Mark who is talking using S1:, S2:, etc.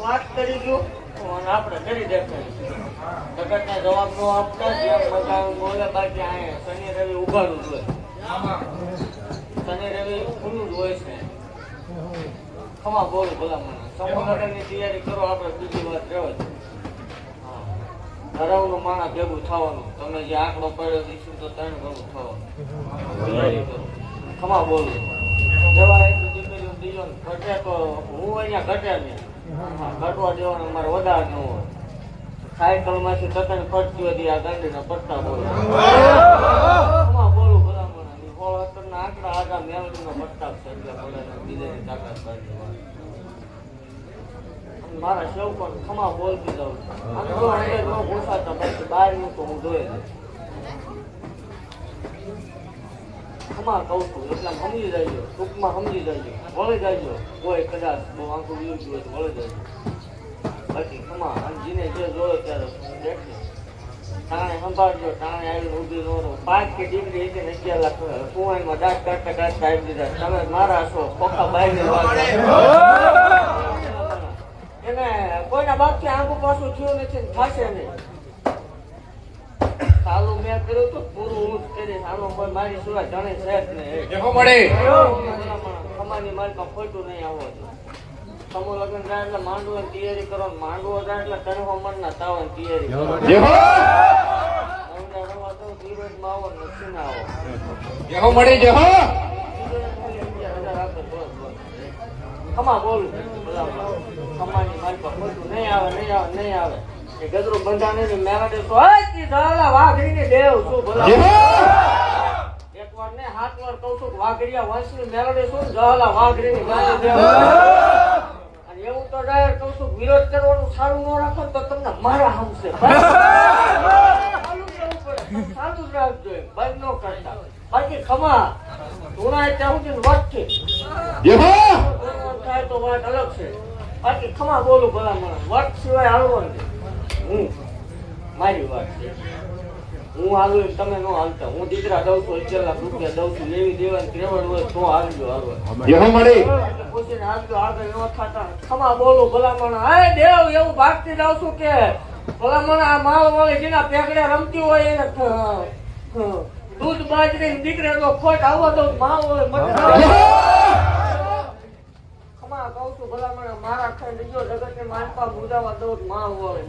S1: વાત કરી ગયો આપણે કરી દેખાય જગતને જવાબ નો આપતા મજા બોલે બાકી આ શનિ રવિ ઉઘાડું જોઈએ શનિ રવિ ખુલ્લું જ હોય છે ખમા બોલું ભલા મને સમૂહની તૈયારી કરો આપણે બીજી વાત રહેવા દે ધરાવનું માણા ભેગું થવાનું તમે જે આંકડો પડ્યો દીશું તો 3 ભેગું થવાનું ખમા બોલું જવા એટલું દીકરીઓ દીજો ઘટે તો હું અહીંયા ઘટે નહીં ઘટવા દેવાનું અમારે વધારે ન હોય સાયકલ માંથી તકન ફરતી હતી આ ગાંડીના પટ્ટા બોલું ખમા બોલું ભલા મને ફોળ અત્યારના આંકડા આગા મેળવીનો પટ્ટા છે એટલે બોલે બીજાની તાકાત કાઢી મારા શેવ પણ ખમા બોલતી જાઉં આમ તો અંદર ન ઘૂસાતા બાકી બહાર નું તો હું જોઈ ખમા કહું છું એટલે સમજી જાય ટૂંકમાં સમજી જાય વળી જાય કોઈ કદાચ બહુ આંખું વ્યૂ હોય તો વળી જાય બાકી ખમા જીને જે જોયો ત્યારે દેખે ટાણે સંભાળજો ટાણે આવીને ઊભી નો 5 કે ડિગ્રી એક ને 11 લાખ કુવાઈમાં દાંત કાઢતા કાઢતા આવી દીધા તમે મારા છો ખોખા બાઈને વાત એને કોઈના બાપથી આંખો પાછું થયું નથી થશે નહીં ચાલુ મેં કર્યું તો પૂરું હું જ કરીશ આનો કોઈ મારી સિવાય જાણે છે જ નહીં ખમાની મારી પાસે ખોટું નહીં આવવા દો સમૂહ લગ્ન થાય એટલે માંડવાની તૈયારી કરો માંડવો થાય એટલે તરફ મનના તાવાની તૈયારી કરો ધીરજમાં આવો નથી ના આવો ખમા બોલું ખમાની મારી પાસે ખોટું નહીં આવે નહીં આવે એ ગદરું બંધાને મેળા દેશો વાઘરીને દેવ શું ભલા એક વાર ને 7 વાર કહું છું વાઘરિયા વંશની મેળા દેશો જહલા વાઘરીને મેળા દેવ અને એવું તો ડાયર કહું છું વિરોધ કરવાનું સારું ન રાખો તો તમને મારા હમશે સારું જ રાખજો બંધ ન કરતા બાકી ખમા ધૂણાય ત્યાં સુધી વટથી થાય તો વાત અલગ છે બાકી ખમા બોલું ભલા મને વટ સિવાય હાલવો નથી મારી વાત છે હું હાલું તમે ન હાલતા હું દીકરા દઉં છું 11 લાખ રૂપિયા દઉં છું એવી દેવાની ત્રેવડ હોય તો હાલજો પૂછીને હાલજો આગળ ન થતા ખમા બોલું ભલામણ હે દેવ એવું ભાગતી જાઉં છું કે ભલામણ આ માલ વાળી જેના પેગડે રમતી હોય એને દૂધ બાજરી દીકરે તો ખોટ આવવા દઉં માલ હોય કહું છું ભલામણ મારા ખાઈ લીધો જગત ને માનપા મુદાવા દઉં માલ હોય